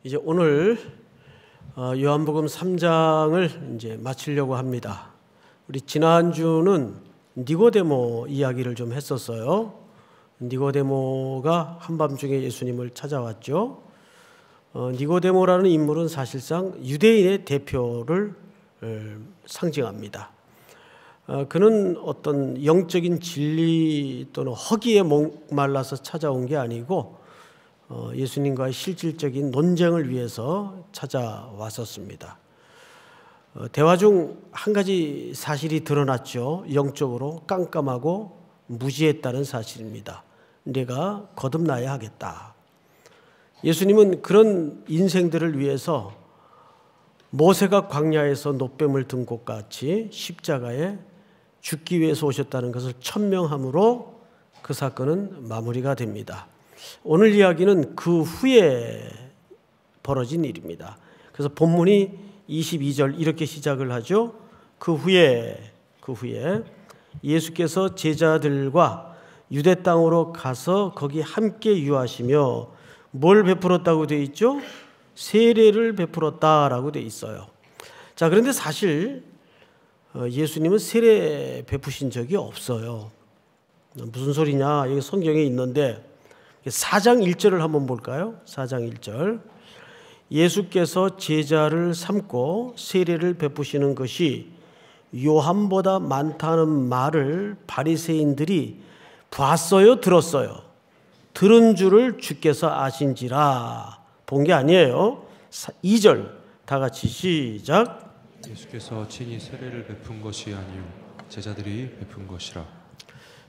이제 오늘 요한복음 3장을 이제 마치려고 합니다. 우리 지난주는 니고데모 이야기를 좀 했었어요. 니고데모가 한밤중에 예수님을 찾아왔죠. 니고데모라는 인물은 사실상 유대인의 대표를 상징합니다. 그는 어떤 영적인 진리 또는 허기에 목말라서 찾아온 게 아니고 예수님과의 실질적인 논쟁을 위해서 찾아왔었습니다. 대화 중 한 가지 사실이 드러났죠. 영적으로 깜깜하고 무지했다는 사실입니다. 내가 거듭나야 하겠다. 예수님은 그런 인생들을 위해서 모세가 광야에서 노뱀을 든 것 같이 십자가에 죽기 위해서 오셨다는 것을 천명함으로 그 사건은 마무리가 됩니다. 오늘 이야기는 그 후에 벌어진 일입니다. 그래서 본문이 22절 이렇게 시작을 하죠. 그 후에 예수께서 제자들과 유대 땅으로 가서 거기 함께 유하시며 뭘 베풀었다고 되어 있죠? 세례를 베풀었다라고 되어 있어요. 자, 그런데 사실 예수님은 세례 베푸신 적이 없어요. 무슨 소리냐? 여기 성경에 있는데 4장 1절을 한번 볼까요? 4장 1절. 예수께서 제자를 삼고 세례를 베푸시는 것이 요한보다 많다는 말을 바리새인들이 봤어요, 들었어요? 들은 줄을 주께서 아신지라. 본 게 아니에요. 2절 다 같이 시작. 예수께서 친히 세례를 베푼 것이 아니요 제자들이 베푼 것이라.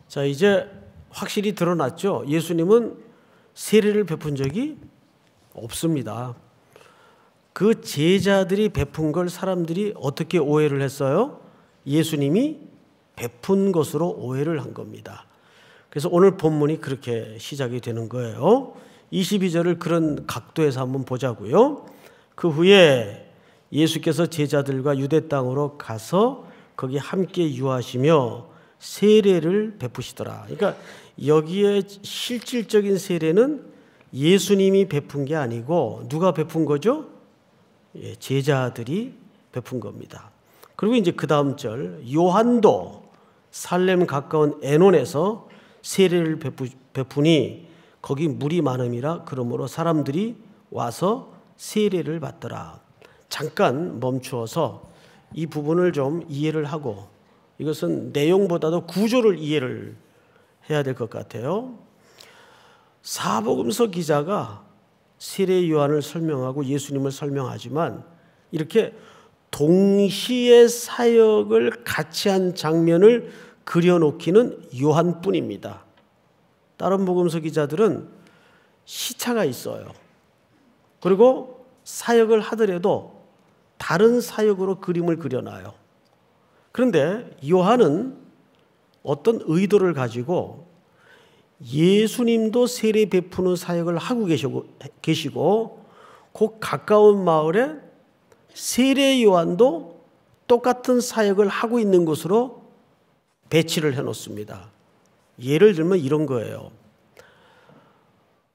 자, 이제 확실히 드러났죠. 예수님은 세례를 베푼 적이 없습니다. 그 제자들이 베푼 걸 사람들이 어떻게 오해를 했어요? 예수님이 베푼 것으로 오해를 한 겁니다. 그래서 오늘 본문이 그렇게 시작이 되는 거예요. 22절을 그런 각도에서 한번 보자고요. 그 후에 예수께서 제자들과 유대 땅으로 가서 거기 함께 유하시며 세례를 베푸시더라. 그러니까 여기에 실질적인 세례는 예수님이 베푼 게 아니고 누가 베푼 거죠? 제자들이 베푼 겁니다. 그리고 이제 그 다음 절, 요한도 살렘 가까운 에논에서 세례를 베푸니 거기 물이 많음이라 그러므로 사람들이 와서 세례를 받더라. 잠깐 멈추어서 이 부분을 좀 이해를 하고, 이것은 내용보다도 구조를 이해를 해야 될 것 같아요. 사복음서 기자가 세례 요한을 설명하고 예수님을 설명하지만 이렇게 동시에 사역을 같이 한 장면을 그려놓기는 요한뿐입니다. 다른 복음서 기자들은 시차가 있어요. 그리고 사역을 하더라도 다른 사역으로 그림을 그려놔요. 그런데 요한은 어떤 의도를 가지고 예수님도 세례 베푸는 사역을 하고 계시고 그 가까운 마을에 세례 요한도 똑같은 사역을 하고 있는 곳으로 배치를 해놓습니다. 예를 들면 이런 거예요.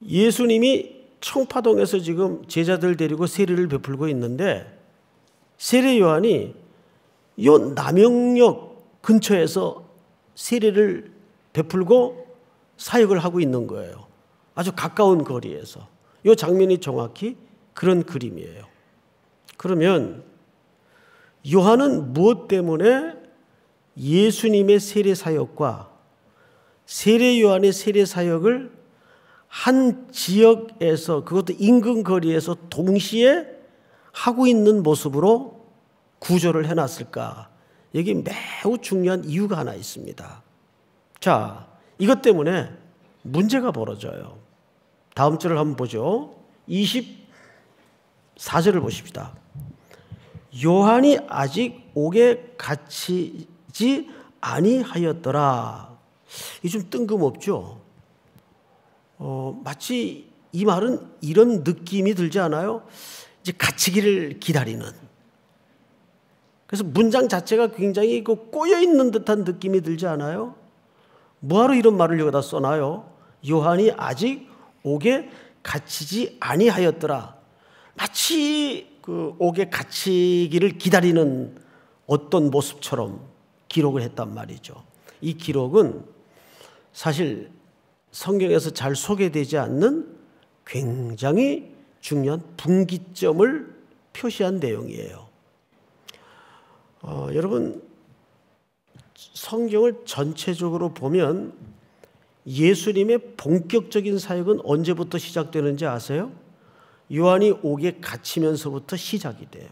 예수님이 청파동에서 지금 제자들 데리고 세례를 베풀고 있는데 세례 요한이 요 남영역 근처에서 세례를 베풀고 사역을 하고 있는 거예요. 아주 가까운 거리에서. 이 장면이 정확히 그런 그림이에요. 그러면 요한은 무엇 때문에 예수님의 세례 사역과 세례 요한의 세례 사역을 한 지역에서, 그것도 인근 거리에서 동시에 하고 있는 모습으로 구조를 해놨을까? 여기 매우 중요한 이유가 하나 있습니다. 자, 이것 때문에 문제가 벌어져요. 다음 절을 한번 보죠. 24절을 보십시다. 요한이 아직 옥에 갇히지 아니하였더라. 이게 좀 뜬금없죠? 마치 이 말은 이런 느낌이 들지 않아요? 이제 갇히기를 기다리는. 그래서 문장 자체가 굉장히 꼬여있는 듯한 느낌이 들지 않아요? 뭐하러 이런 말을 여기다 써놔요? 요한이 아직 옥에 갇히지 아니하였더라. 마치 그 옥에 갇히기를 기다리는 어떤 모습처럼 기록을 했단 말이죠. 이 기록은 사실 성경에서 잘 소개되지 않는 굉장히 중요한 분기점을 표시한 내용이에요. 여러분, 성경을 전체적으로 보면 예수님의 본격적인 사역은 언제부터 시작되는지 아세요? 요한이 옥에 갇히면서부터 시작이 돼요.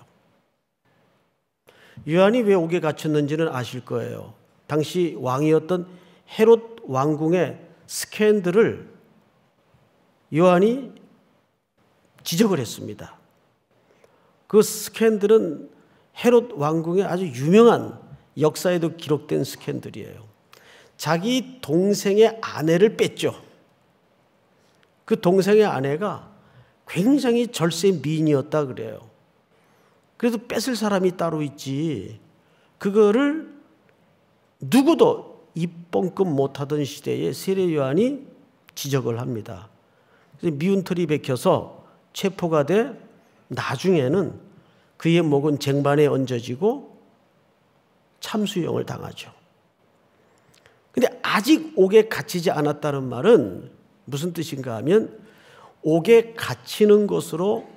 요한이 왜 옥에 갇혔는지는 아실 거예요. 당시 왕이었던 헤롯 왕궁의 스캔들을 요한이 지적을 했습니다. 그 스캔들은 헤롯 왕궁의 아주 유명한 역사에도 기록된 스캔들이에요. 자기 동생의 아내를 뺐죠. 그 동생의 아내가 굉장히 절세 미인이었다 그래요. 그래도 뺏을 사람이 따로 있지. 그거를 누구도 입뻥끗 못하던 시대에 세례 요한이 지적을 합니다. 그래서 미운 털이 박혀서 체포가 돼 나중에는 그의 목은 쟁반에 얹어지고 참수형을 당하죠. 근데 아직 옥에 갇히지 않았다는 말은 무슨 뜻인가 하면 옥에 갇히는 것으로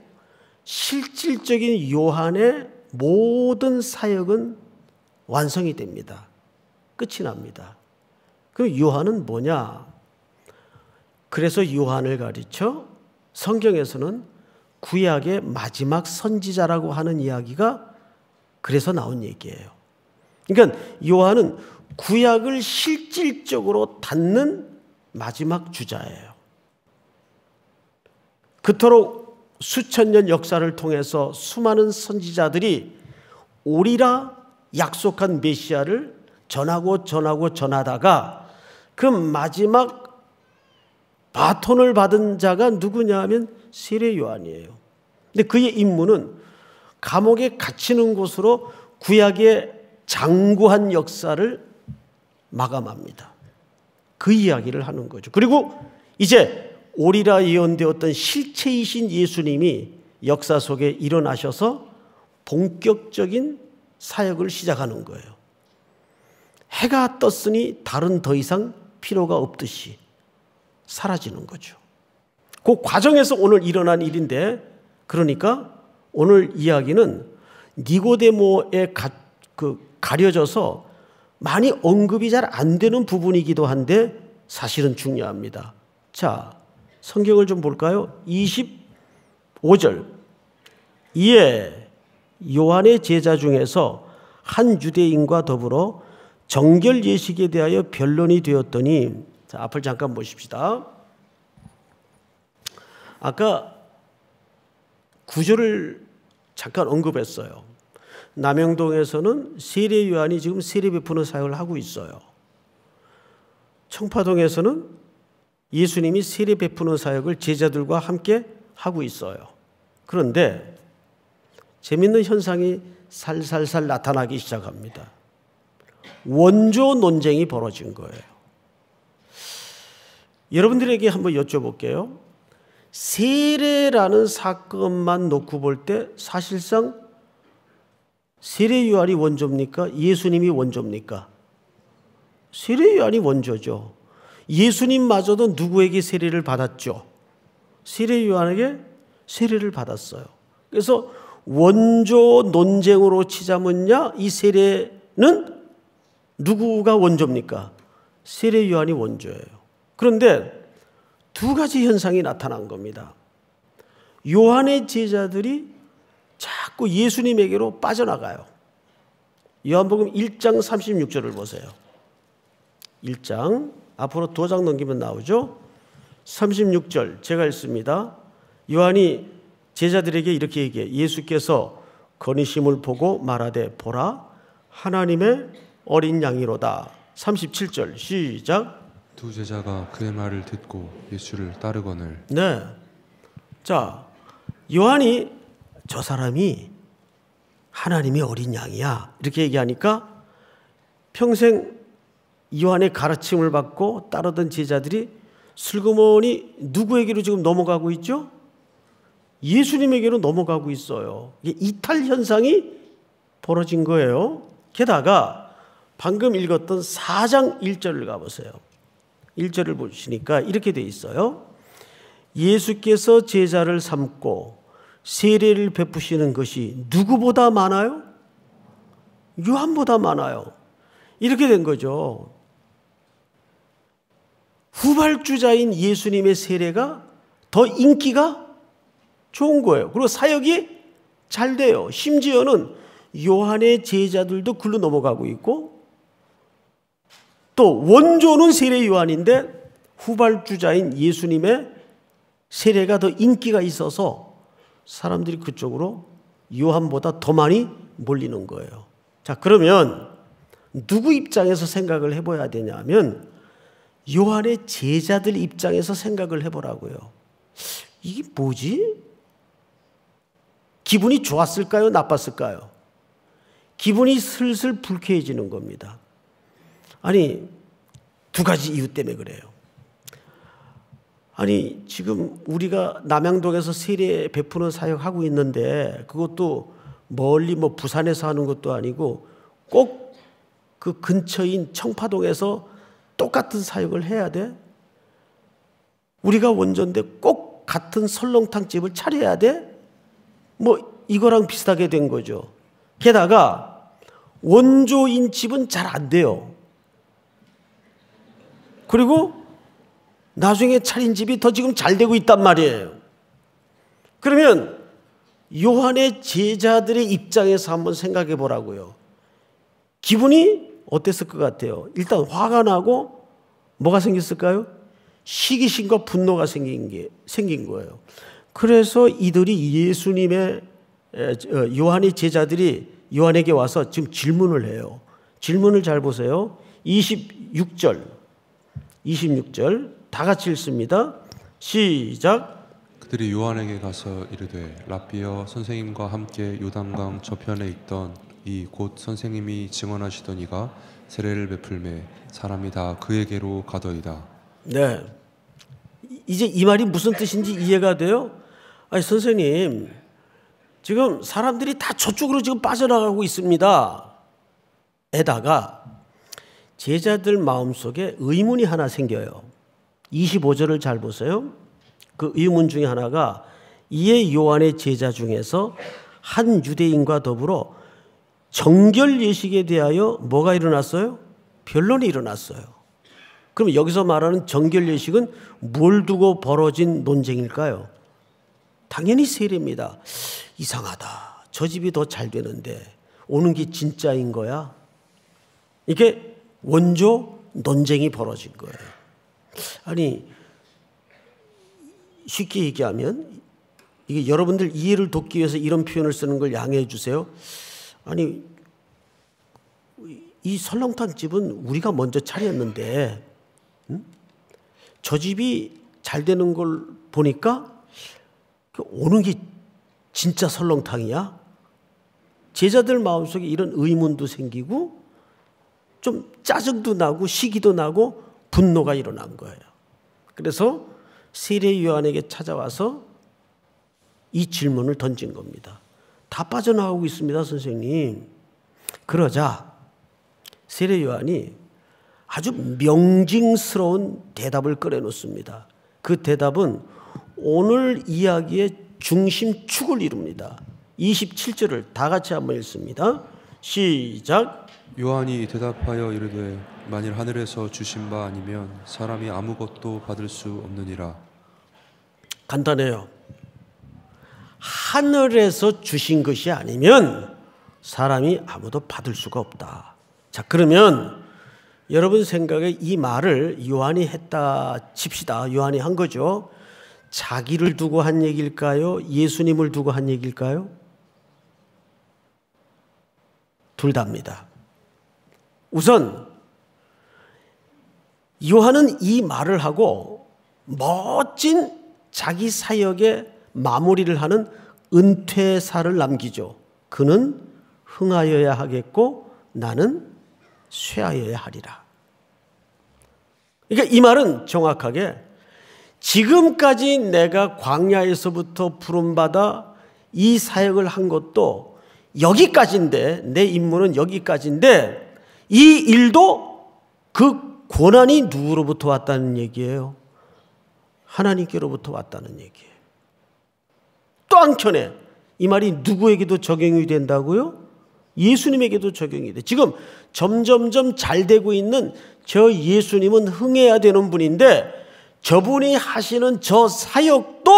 실질적인 요한의 모든 사역은 완성이 됩니다. 끝이 납니다. 그럼 요한은 뭐냐? 그래서 요한을 가르쳐 성경에서는 구약의 마지막 선지자라고 하는 이야기가 그래서 나온 얘기예요. 그러니까 요한은 구약을 실질적으로 닫는 마지막 주자예요. 그토록 수천 년 역사를 통해서 수많은 선지자들이 오리라 약속한 메시아를 전하다가 그 마지막 바톤을 받은 자가 누구냐 하면 세례 요한이에요. 근데 그의 임무는 감옥에 갇히는 곳으로 구약의 장구한 역사를 마감합니다. 그 이야기를 하는 거죠. 그리고 이제 오리라 예언되었던 실체이신 예수님이 역사 속에 일어나셔서 본격적인 사역을 시작하는 거예요. 해가 떴으니 달은 더 이상 필요가 없듯이 사라지는 거죠. 그 과정에서 오늘 일어난 일인데, 그러니까 오늘 이야기는 니고데모에 가려져서 많이 언급이 잘 안 되는 부분이기도 한데 사실은 중요합니다. 자, 성경을 좀 볼까요? 25절. 이에 요한의 제자 중에서 한 유대인과 더불어 정결 예식에 대하여 변론이 되었더니, 자, 앞을 잠깐 보십시다. 아까 구절을 잠깐 언급했어요. 남영동에서는 세례 요한이 지금 세례 베푸는 사역을 하고 있어요. 청파동에서는 예수님이 세례 베푸는 사역을 제자들과 함께 하고 있어요. 그런데 재밌는 현상이 살살살 나타나기 시작합니다. 원조 논쟁이 벌어진 거예요. 여러분들에게 한번 여쭤볼게요. 세례라는 사건만 놓고 볼 때 사실상 세례 요한이 원조입니까? 예수님이 원조입니까? 세례 요한이 원조죠. 예수님마저도 누구에게 세례를 받았죠? 세례 요한에게 세례를 받았어요. 그래서 원조 논쟁으로 치자면야 이 세례는 누구가 원조입니까? 세례 요한이 원조예요. 그런데 두 가지 현상이 나타난 겁니다. 요한의 제자들이 자꾸 예수님에게로 빠져나가요. 요한복음 1장 36절을 보세요. 1장 앞으로 2장 넘기면 나오죠. 36절 제가 읽습니다. 요한이 제자들에게 이렇게 얘기해. 예수께서 거니심을 보고 말하되 보라 하나님의 어린 양이로다. 37절 시작. 두 제자가 그의 말을 듣고 예수를 따르거늘. 네. 자, 요한이 저 사람이 하나님의 어린 양이야 이렇게 얘기하니까 평생 요한의 가르침을 받고 따르던 제자들이 슬그머니 누구에게로 지금 넘어가고 있죠? 예수님에게로 넘어가고 있어요. 이게 이탈 현상이 벌어진 거예요. 게다가 방금 읽었던 4장 1절을 가보세요. 1절을 보시니까 이렇게 돼 있어요. 예수께서 제자를 삼고 세례를 베푸시는 것이 누구보다 많아요? 요한보다 많아요. 이렇게 된 거죠. 후발주자인 예수님의 세례가 더 인기가 좋은 거예요. 그리고 사역이 잘 돼요. 심지어는 요한의 제자들도 글로 넘어가고 있고, 또 원조는 세례 요한인데 후발주자인 예수님의 세례가 더 인기가 있어서 사람들이 그쪽으로 요한보다 더 많이 몰리는 거예요. 자, 그러면 누구 입장에서 생각을 해봐야 되냐면 요한의 제자들 입장에서 생각을 해보라고요. 이게 뭐지? 기분이 좋았을까요? 나빴을까요? 기분이 슬슬 불쾌해지는 겁니다. 아니, 두 가지 이유 때문에 그래요. 아니, 지금 우리가 남양동에서 세례 베푸는 사역하고 있는데 그것도 멀리 부산에서 하는 것도 아니고 꼭 그 근처인 청파동에서 똑같은 사역을 해야 돼? 우리가 원조인데 꼭 같은 설렁탕 집을 차려야 돼? 이거랑 비슷하게 된 거죠. 게다가 원조인 집은 잘 안 돼요. 그리고 나중에 차린 집이 더 지금 잘 되고 있단 말이에요. 그러면 요한의 제자들의 입장에서 한번 생각해 보라고요. 기분이 어땠을 것 같아요? 일단 화가 나고 뭐가 생겼을까요? 시기심과 분노가 생긴 거예요. 그래서 이들이 예수님의 요한의 제자들이 요한에게 와서 지금 질문을 해요. 질문을 잘 보세요. 26절 다 같이 읽습니다. 시작. 그들이 요한에게 가서 이르되 랍비여, 선생님과 함께 요단강 저편에 있던 이 곧 선생님이 증언하시던 이가 세례를 베풀매 사람이 다 그에게로 가더이다. 네, 이제 이 말이 무슨 뜻인지 이해가 돼요? 아니, 선생님, 지금 사람들이 다 저쪽으로 지금 빠져나가고 있습니다. 에다가 제자들 마음속에 의문이 하나 생겨요. 25절을 잘 보세요. 그 의문 중에 하나가, 이에 요한의 제자 중에서 한 유대인과 더불어 정결 예식에 대하여 뭐가 일어났어요? 변론이 일어났어요. 그럼 여기서 말하는 정결 예식은 뭘 두고 벌어진 논쟁일까요? 당연히 세례입니다. 이상하다. 저 집이 더 잘 되는데 오는 게 진짜인 거야? 이게 원조 논쟁이 벌어진 거예요. 아니, 쉽게 얘기하면, 이게 여러분들 이해를 돕기 위해서 이런 표현을 쓰는 걸 양해해 주세요. 아니, 이 설렁탕 집은 우리가 먼저 차렸는데 저 집이 잘 되는 걸 보니까 오는 게 진짜 설렁탕이야? 제자들 마음속에 이런 의문도 생기고 좀 짜증도 나고 시기도 나고 분노가 일어난 거예요. 그래서 세례 요한에게 찾아와서 이 질문을 던진 겁니다. 다 빠져나가고 있습니다, 선생님. 그러자 세례 요한이 아주 명징스러운 대답을 꺼내놓습니다. 그 대답은 오늘 이야기의 중심축을 이룹니다. 27절을 다 같이 한번 읽습니다. 시작. 요한이 대답하여 이르되 만일 하늘에서 주신 바 아니면 사람이 아무것도 받을 수 없느니라. 간단해요. 하늘에서 주신 것이 아니면 사람이 아무도 받을 수가 없다. 자, 그러면 여러분 생각에 이 말을 요한이 했다 칩시다. 요한이 한 거죠. 자기를 두고 한 얘기일까요? 예수님을 두고 한 얘기일까요? 둘 다입니다. 우선 요한은 이 말을 하고 멋진 자기 사역의 마무리를 하는 은퇴사를 남기죠. 그는 흥하여야 하겠고 나는 쇠하여야 하리라. 그러니까 이 말은 정확하게 지금까지 내가 광야에서부터 부름받아 이 사역을 한 것도 여기까지인데, 내 임무는 여기까지인데, 이 일도 그 고난이 누구로부터 왔다는 얘기예요? 하나님께로부터 왔다는 얘기예요. 또 한켠에 이 말이 누구에게도 적용이 된다고요? 예수님에게도 적용이 돼. 지금 점점점 잘 되고 있는 저 예수님은 흥해야 되는 분인데, 저분이 하시는 저 사역도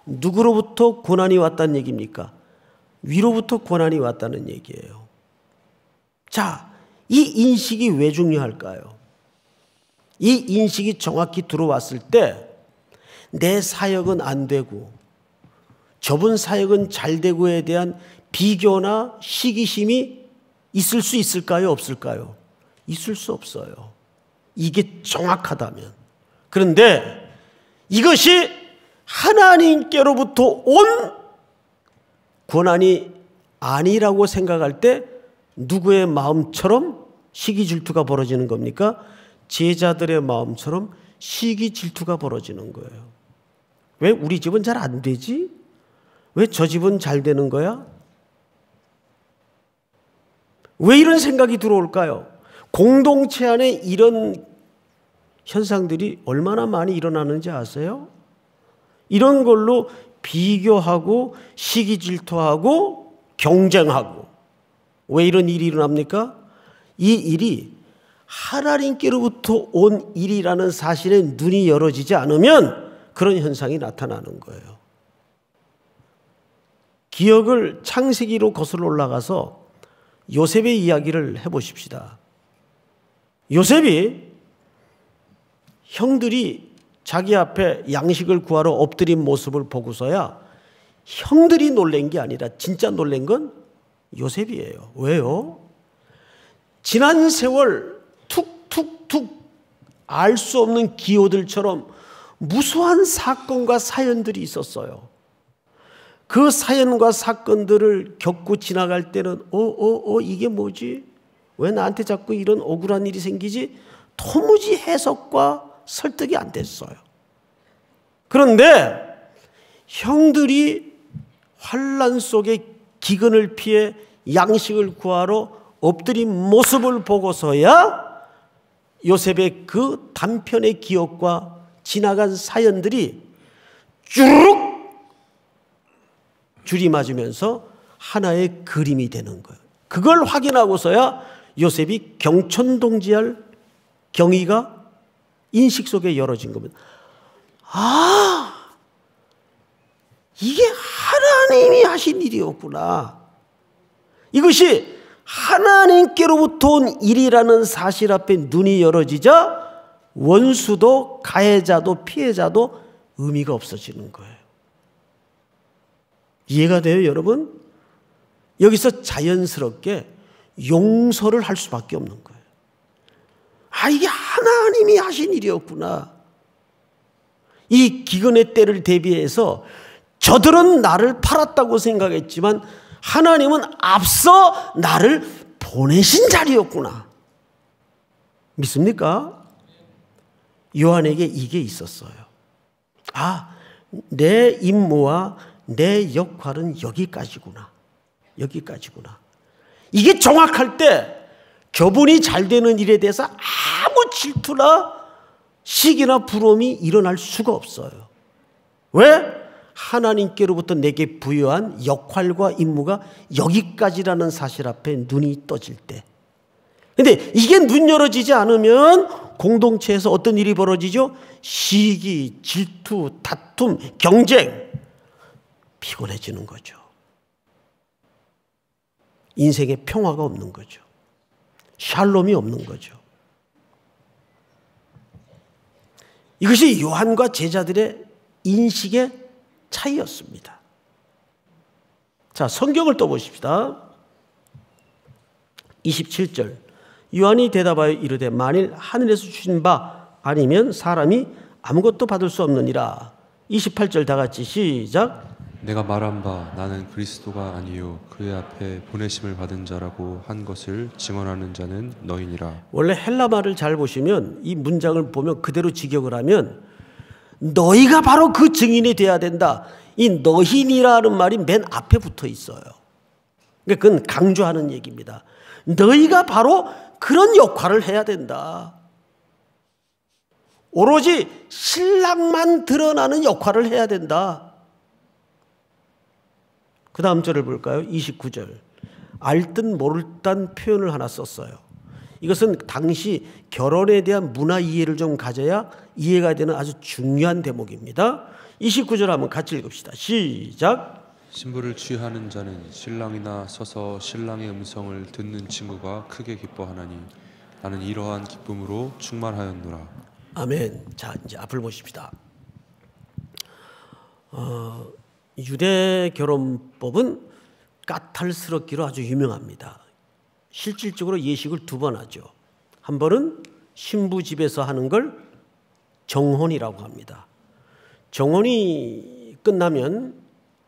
누구로부터 고난이 왔다는 얘기입니까? 위로부터 고난이 왔다는 얘기예요. 자, 이 인식이 왜 중요할까요? 이 인식이 정확히 들어왔을 때 내 사역은 안 되고 저분 사역은 잘 되고에 대한 비교나 시기심이 있을 수 있을까요? 없을까요? 있을 수 없어요. 이게 정확하다면. 그런데 이것이 하나님께로부터 온 고난이 아니라고 생각할 때 누구의 마음처럼 시기 질투가 벌어지는 겁니까? 제자들의 마음처럼 시기 질투가 벌어지는 거예요. 왜 우리 집은 잘 안 되지? 왜 저 집은 잘 되는 거야? 왜 이런 생각이 들어올까요? 공동체 안에 이런 현상들이 얼마나 많이 일어나는지 아세요? 이런 걸로 비교하고 시기 질투하고 경쟁하고. 왜 이런 일이 일어납니까? 이 일이 하나님께로부터 온 일이라는 사실에 눈이 열어지지 않으면 그런 현상이 나타나는 거예요. 기억을 창세기로 거슬러 올라가서 요셉의 이야기를 해보십시다. 요셉이 형들이 자기 앞에 양식을 구하러 엎드린 모습을 보고서야 형들이 놀란 게 아니라 진짜 놀란 건 요셉이에요. 왜요? 지난 세월 툭툭툭 알 수 없는 기호들처럼 무수한 사건과 사연들이 있었어요. 그 사연과 사건들을 겪고 지나갈 때는 이게 뭐지? 왜 나한테 자꾸 이런 억울한 일이 생기지? 도무지 해석과 설득이 안 됐어요. 그런데 형들이 환난 속에 기근을 피해 양식을 구하러 엎드린 모습을 보고서야 요셉의 그 단편의 기억과 지나간 사연들이 쭈르륵 줄이 맞으면서 하나의 그림이 되는 거예요. 그걸 확인하고서야 요셉이 경천동지할 경위가 인식 속에 열어진 겁니다. 아, 이게 하나님이 하신 일이었구나. 이것이 하나님께로부터 온 일이라는 사실 앞에 눈이 열어지자 원수도 가해자도 피해자도 의미가 없어지는 거예요. 이해가 돼요, 여러분? 여기서 자연스럽게 용서를 할 수밖에 없는 거예요. 아, 이게 하나님이 하신 일이었구나. 이 기근의 때를 대비해서 저들은 나를 팔았다고 생각했지만 하나님은 앞서 나를 보내신 자리였구나. 믿습니까? 요한에게 이게 있었어요. 아, 내 임무와 내 역할은 여기까지구나. 여기까지구나. 이게 정확할 때 저분이 잘 되는 일에 대해서 아무 질투나 시기나 부러움이 일어날 수가 없어요. 왜? 하나님께로부터 내게 부여한 역할과 임무가 여기까지라는 사실 앞에 눈이 떠질 때. 근데 이게 눈 열어지지 않으면 공동체에서 어떤 일이 벌어지죠? 시기, 질투, 다툼, 경쟁. 피곤해지는 거죠. 인생에 평화가 없는 거죠. 샬롬이 없는 거죠. 이것이 요한과 제자들의 인식의 차이였습니다. 자, 성경을 떠보십시다. 27절. 요한이 대답하여 이르되 만일 하늘에서 주신 바 아니면 사람이 아무것도 받을 수 없느니라. 28절 다 같이 시작. 내가 말한 바 나는 그리스도가 아니요 그의 앞에 보내심을 받은 자라고 한 것을 증언하는 자는 너희니라. 원래 헬라 말을 잘 보시면 이 문장을 보면 그대로 직역을 하면 너희가 바로 그 증인이 돼야 된다. 이 너희니라는 말이 맨 앞에 붙어 있어요. 그건 강조하는 얘기입니다. 너희가 바로 그런 역할을 해야 된다. 오로지 신랑만 드러나는 역할을 해야 된다. 그 다음 절을 볼까요? 29절. 알 듯 모를 듯한 표현을 하나 썼어요. 이것은 당시 결혼에 대한 문화 이해를 좀 가져야 이해가 되는 아주 중요한 대목입니다. 29절 한번 같이 읽읍시다. 시작. 신부를 취하는 자는 신랑이나 서서 신랑의 음성을 듣는 친구가 크게 기뻐하나니 나는 이러한 기쁨으로 충만하였노라. 아멘. 자, 이제 앞을 보십시다. 유대 결혼법은 까탈스럽기로 아주 유명합니다. 실질적으로 예식을 두 번 하죠. 한 번은 신부 집에서 하는 걸 정혼이라고 합니다. 정혼이 끝나면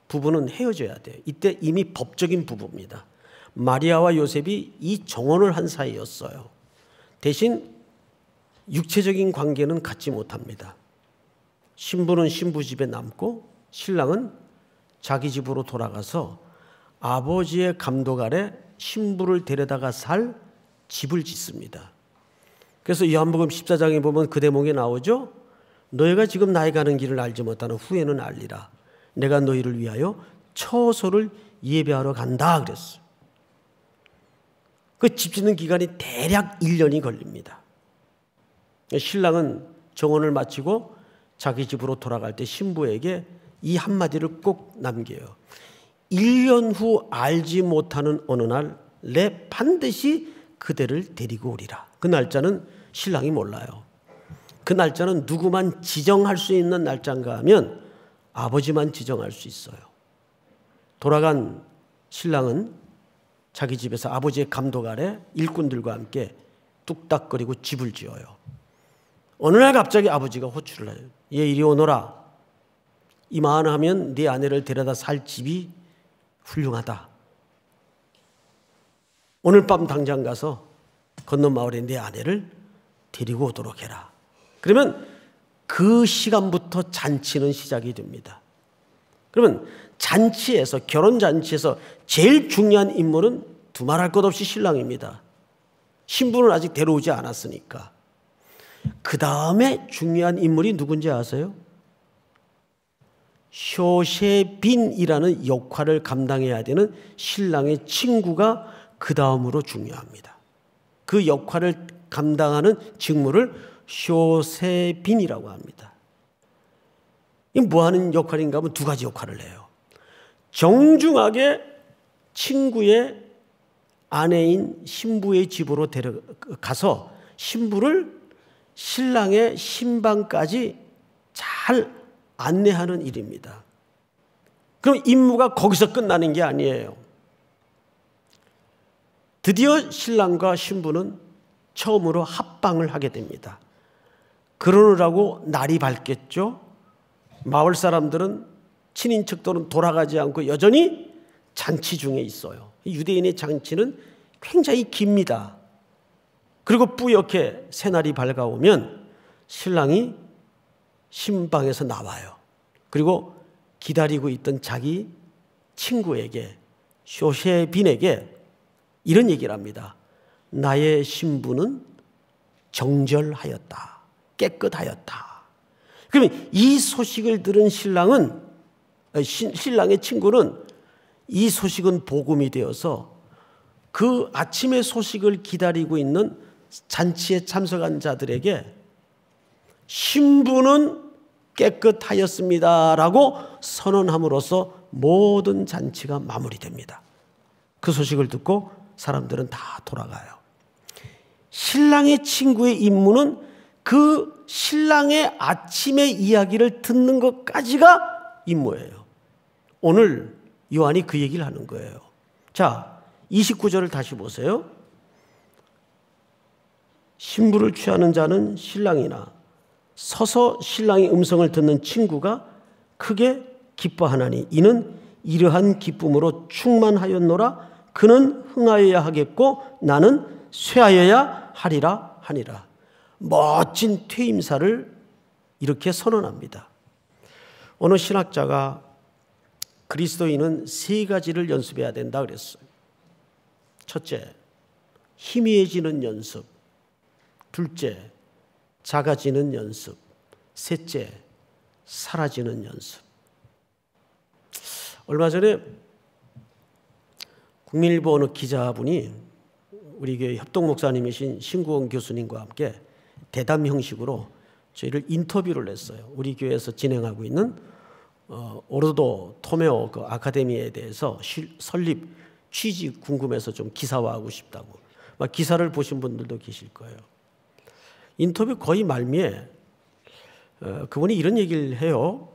부부는 헤어져야 돼요. 이때 이미 법적인 부부입니다. 마리아와 요셉이 이 정혼을 한 사이였어요. 대신 육체적인 관계는 갖지 못합니다. 신부는 신부 집에 남고 신랑은 자기 집으로 돌아가서 아버지의 감독 아래 신부를 데려다가 살 집을 짓습니다. 그래서 요한복음 14장에 보면 그 대목에 나오죠. 너희가 지금 나의 가는 길을 알지 못하는 후에는 알리라. 내가 너희를 위하여 처소를 예배하러 간다 그랬어요. 그 집 짓는 기간이 대략 1년이 걸립니다. 신랑은 정혼을 마치고 자기 집으로 돌아갈 때 신부에게 이 한마디를 꼭 남겨요. 1년 후 알지 못하는 어느 날 내 반드시 그대를 데리고 오리라. 그 날짜는 신랑이 몰라요. 그 날짜는 누구만 지정할 수 있는 날짜인가 하면 아버지만 지정할 수 있어요. 돌아간 신랑은 자기 집에서 아버지의 감독 아래 일꾼들과 함께 뚝딱거리고 집을 지어요. 어느 날 갑자기 아버지가 호출을 해요. 얘 이리 오너라. 이만하면 네 아내를 데려다 살 집이 훌륭하다. 오늘 밤 당장 가서 건너 마을에 내 아내를 데리고 오도록 해라. 그러면 그 시간부터 잔치는 시작이 됩니다. 그러면 잔치에서, 결혼잔치에서 제일 중요한 인물은 두말할 것 없이 신랑입니다. 신부는 아직 데려오지 않았으니까. 그 다음에 중요한 인물이 누군지 아세요? 쇼셰빈이라는 역할을 감당해야 되는 신랑의 친구가 그 다음으로 중요합니다. 그 역할을 감당하는 직무를 쇼세빈이라고 합니다. 이 뭐 하는 역할인가 하면 두 가지 역할을 해요. 정중하게 친구의 아내인 신부의 집으로 데려가서 신부를 신랑의 신방까지 잘 안내하는 일입니다. 그럼 임무가 거기서 끝나는 게 아니에요. 드디어 신랑과 신부는 처음으로 합방을 하게 됩니다. 그러느라고 날이 밝겠죠. 마을 사람들은 친인척들은 돌아가지 않고 여전히 잔치 중에 있어요. 유대인의 잔치는 굉장히 깁니다. 그리고 뿌옇게 새날이 밝아오면 신랑이 신방에서 나와요. 그리고 기다리고 있던 자기 친구에게, 쇼셰빈에게 이런 얘기를 합니다. 나의 신부는 정결하였다. 깨끗하였다. 그러면 이 소식을 들은 신랑의 친구는 이 소식은 복음이 되어서 그 아침의 소식을 기다리고 있는 잔치에 참석한 자들에게 신부는 깨끗하였습니다라고 선언함으로써 모든 잔치가 마무리됩니다. 그 소식을 듣고 사람들은 다 돌아가요. 신랑의 친구의 임무는 그 신랑의 아침의 이야기를 듣는 것까지가 임무예요. 오늘 요한이 그 얘기를 하는 거예요. 자, 29절을 다시 보세요. 신부를 취하는 자는 신랑이나 서서 신랑의 음성을 듣는 친구가 크게 기뻐하나니 이는 이러한 기쁨으로 충만하였노라. 그는 흥하여야 하겠고 나는 쇠하여야 하리라 하니라. 멋진 퇴임사를 이렇게 선언합니다. 어느 신학자가 그리스도인은 세 가지를 연습해야 된다 그랬어요. 첫째, 희미해지는 연습. 둘째, 작아지는 연습. 셋째, 사라지는 연습. 얼마 전에 국민일보 어느 기자분이 우리 교회 협동 목사님이신 신구원 교수님과 함께 대담 형식으로 저희를 인터뷰를 했어요. 우리 교회에서 진행하고 있는 오르도 토메오 그 아카데미에 대해서 설립 취지 궁금해서 좀 기사화하고 싶다고. 막 기사를 보신 분들도 계실 거예요. 인터뷰 거의 말미에 그분이 이런 얘기를 해요.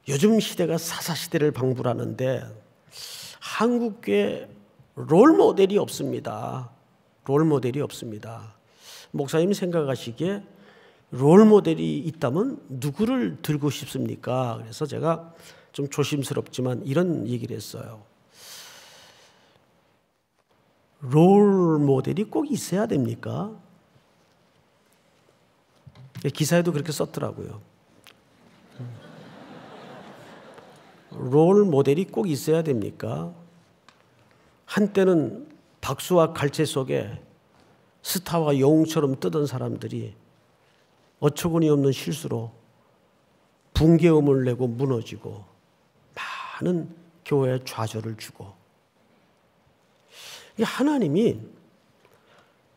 요즘 시대가 사사시대를 방불하는데 한국교회 롤모델이 없습니다. 롤모델이 없습니다. 목사님이 생각하시기에 롤모델이 있다면 누구를 들고 싶습니까? 그래서 제가 좀 조심스럽지만 이런 얘기를 했어요. 롤모델이 꼭 있어야 됩니까? 기사에도 그렇게 썼더라고요. 롤모델이 꼭 있어야 됩니까? 한때는 박수와 갈채 속에 스타와 영웅처럼 뜨던 사람들이 어처구니 없는 실수로 붕괴음을 내고 무너지고 많은 교회에 좌절을 주고. 하나님이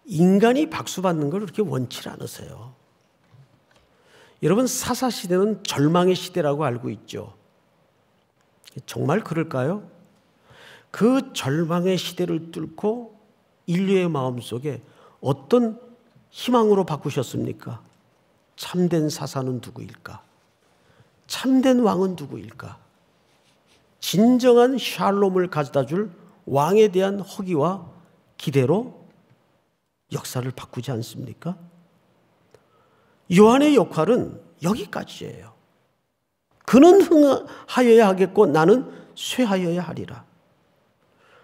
인간이 박수받는 걸 그렇게 원치 않으세요. 여러분, 사사시대는 절망의 시대라고 알고 있죠. 정말 그럴까요? 그 절망의 시대를 뚫고 인류의 마음속에 어떤 희망으로 바꾸셨습니까? 참된 사사는 누구일까? 참된 왕은 누구일까? 진정한 샬롬을 가져다 줄 왕에 대한 허기와 기대로 역사를 바꾸지 않습니까? 요한의 역할은 여기까지예요. 그는 흥하여야 하겠고 나는 쇠하여야 하리라.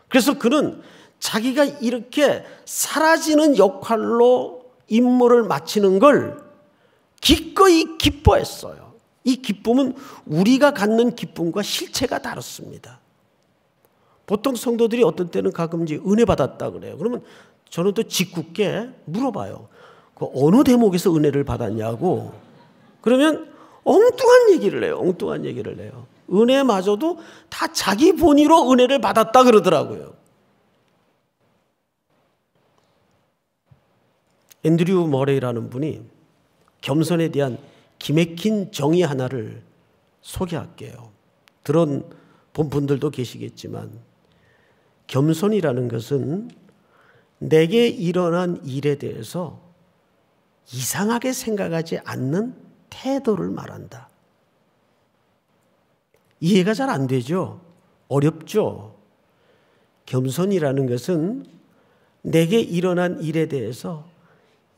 그래서 그는 자기가 이렇게 사라지는 역할로 임무를 마치는 걸 기꺼이 기뻐했어요. 이 기쁨은 우리가 갖는 기쁨과 실체가 다릅니다. 보통 성도들이 어떤 때는 가끔 이제 은혜 받았다 그래요. 그러면 저는 또 짓궂게 물어봐요. 그 어느 대목에서 은혜를 받았냐고. 그러면 엉뚱한 얘기를 해요. 엉뚱한 얘기를 해요. 은혜마저도 다 자기 본의로 은혜를 받았다 그러더라고요. 앤드류 머레이라는 분이 겸손에 대한 기맥힌 정의 하나를 소개할게요. 들어본 분들도 계시겠지만 겸손이라는 것은 내게 일어난 일에 대해서 이상하게 생각하지 않는 태도를 말한다. 이해가 잘 안 되죠? 어렵죠? 겸손이라는 것은 내게 일어난 일에 대해서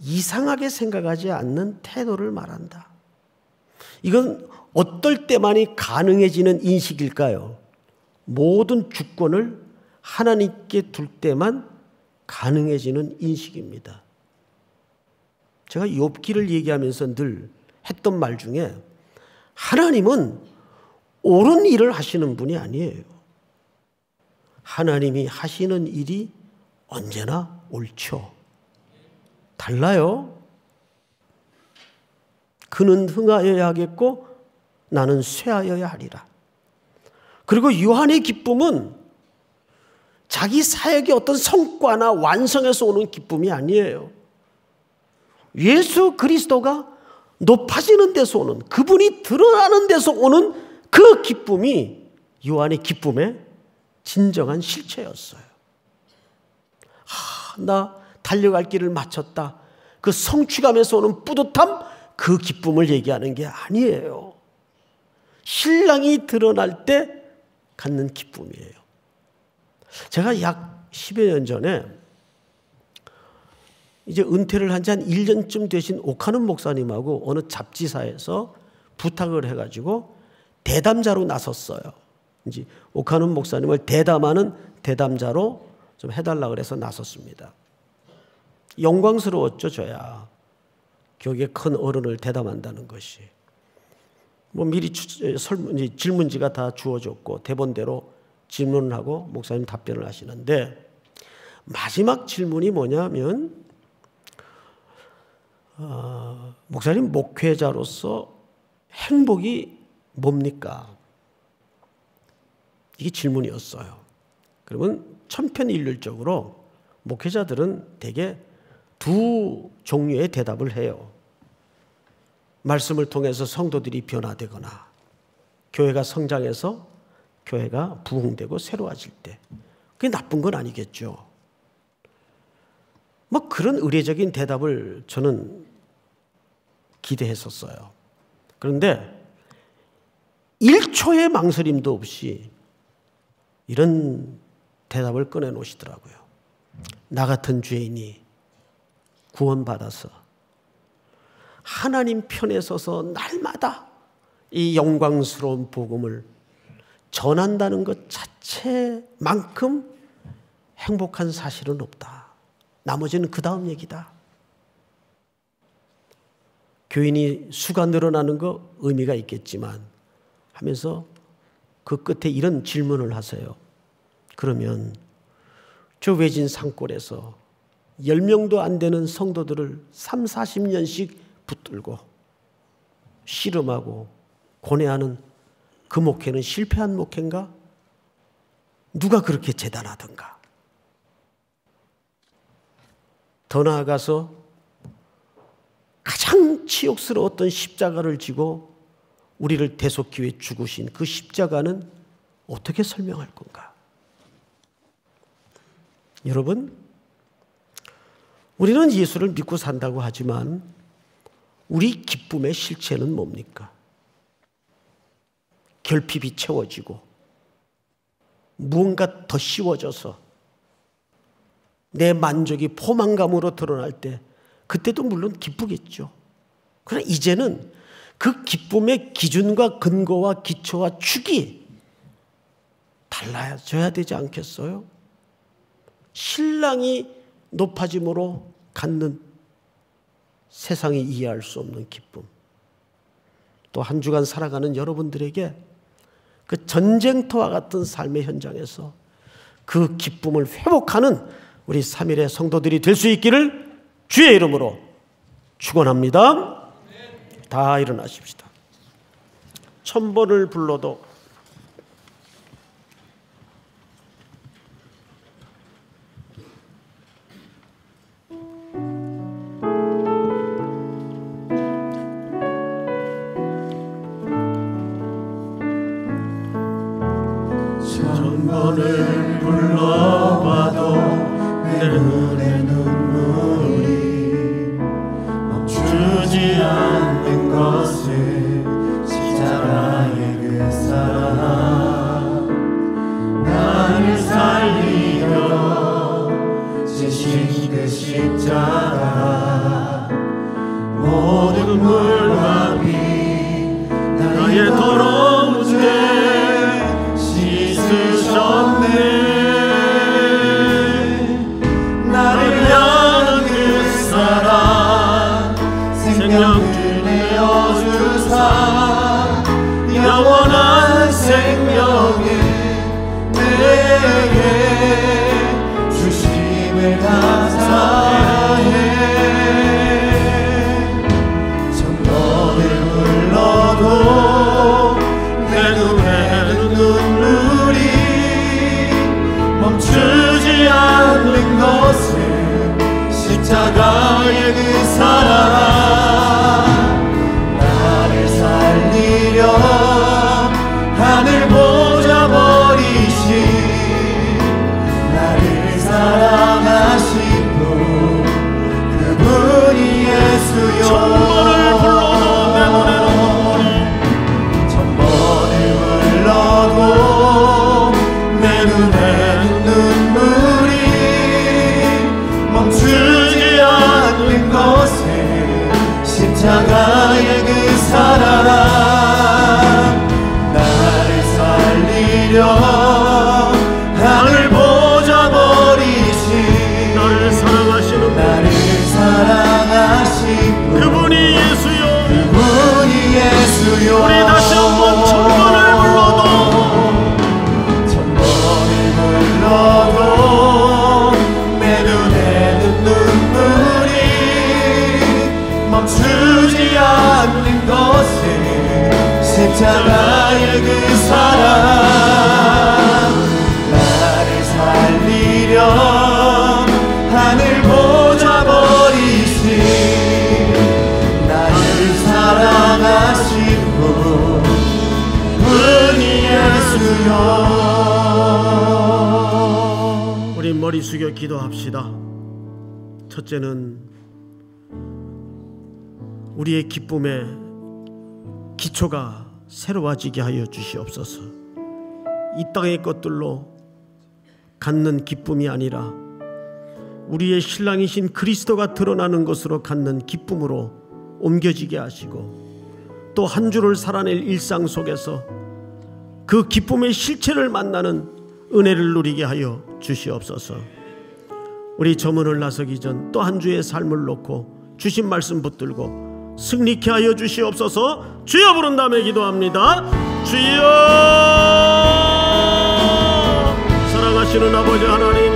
이상하게 생각하지 않는 태도를 말한다. 이건 어떨 때만이 가능해지는 인식일까요? 모든 주권을 하나님께 둘 때만 가능해지는 인식입니다. 제가 욥기를 얘기하면서 늘 했던 말 중에 하나님은 옳은 일을 하시는 분이 아니에요. 하나님이 하시는 일이 언제나 옳죠. 달라요. 그는 흥하여야 하겠고 나는 쇠하여야 하리라. 그리고 요한의 기쁨은 자기 사역의 어떤 성과나 완성에서 오는 기쁨이 아니에요. 예수 그리스도가 높아지는 데서 오는, 그분이 드러나는 데서 오는 그 기쁨이 요한의 기쁨의 진정한 실체였어요. 나 달려갈 길을 마쳤다. 그 성취감에서 오는 뿌듯함, 그 기쁨을 얘기하는 게 아니에요. 신랑이 드러날 때 갖는 기쁨이에요. 제가 약 10여 년 전에 이제 은퇴를 한 지 한 1년쯤 되신 오카는 목사님하고 어느 잡지사에서 부탁을 해가지고 대담자로 나섰어요. 이제 오카는 목사님을 대담하는 대담자로 좀 해달라 그래서 나섰습니다. 영광스러웠죠, 저야. 교육의 큰 어른을 대담한다는 것이 뭐 미리 질문지가 다 주어졌고 대본대로 질문을 하고 목사님 답변을 하시는데 마지막 질문이 뭐냐면 목사님 목회자로서 행복이 뭡니까? 이게 질문이었어요. 그러면 천편일률적으로 목회자들은 대개 두 종류의 대답을 해요. 말씀을 통해서 성도들이 변화되거나 교회가 성장해서 교회가 부흥되고 새로워질 때 그게 나쁜 건 아니겠죠. 뭐 그런 의례적인 대답을 저는 기대했었어요. 그런데 1초의 망설임도 없이 이런 대답을 꺼내놓으시더라고요. 나 같은 죄인이 구원받아서 하나님 편에 서서 날마다 이 영광스러운 복음을 전한다는 것 자체만큼 행복한 사실은 없다. 나머지는 그 다음 얘기다. 교인이 수가 늘어나는 거 의미가 있겠지만 하면서 그 끝에 이런 질문을 하세요. 그러면 저 외진 산골에서 10명도 안 되는 성도들을 3, 40년씩 붙들고 씨름하고 고뇌하는 그 목회는 실패한 목회인가? 누가 그렇게 재단하던가? 더 나아가서 가장 치욕스러웠던 십자가를 지고 우리를 대속기 위해 죽으신 그 십자가는 어떻게 설명할 건가? 여러분, 우리는 예수를 믿고 산다고 하지만 우리 기쁨의 실체는 뭡니까? 결핍이 채워지고 무언가 더 씌워져서 내 만족이 포만감으로 드러날 때 그때도 물론 기쁘겠죠. 그러나 이제는 그 기쁨의 기준과 근거와 기초와 축이 달라져야 되지 않겠어요? 신랑이 높아짐으로 갖는 세상이 이해할 수 없는 기쁨. 또 한 주간 살아가는 여러분들에게 그 전쟁터와 같은 삶의 현장에서 그 기쁨을 회복하는 우리 3일의 성도들이 될 수 있기를 주의 이름으로 축원합니다. 다 일어나십시다. 1000번을 불러도 천번을 불러봐도 내 눈에 눈물이 멈추지 않는 것은 십자가의 그 사랑 나를 살리려 지신 그 십자가 모든 물과 비 나의 더러운 죄 나를 향한 그 사랑 생명을 내어주사 영원한 생명을 내게 주심을 감사해 천번을 불러도 내 눈에는 눈물이 멈추지 않는 것은 십자가의 그 사랑 나를 살리려 하늘 보좌 버리신 나를 사랑하신 분 그 십자가의 그 사랑 나를 살리려 하늘 보좌 버리신 나를 사랑하신 분 은희 예수여. 우리 머리 숙여 기도합시다. 첫째는 우리의 기쁨의 기초가 새로워지게 하여 주시옵소서. 이 땅의 것들로 갖는 기쁨이 아니라 우리의 신랑이신 그리스도가 드러나는 것으로 갖는 기쁨으로 옮겨지게 하시고, 또 한 주를 살아낼 일상 속에서 그 기쁨의 실체를 만나는 은혜를 누리게 하여 주시옵소서. 우리 저문을 나서기 전 또 한 주의 삶을 놓고 주신 말씀 붙들고 승리케 하여 주시옵소서. 주여 부른 다음에 기도합니다. 주여, 사랑하시는 아버지 하나님,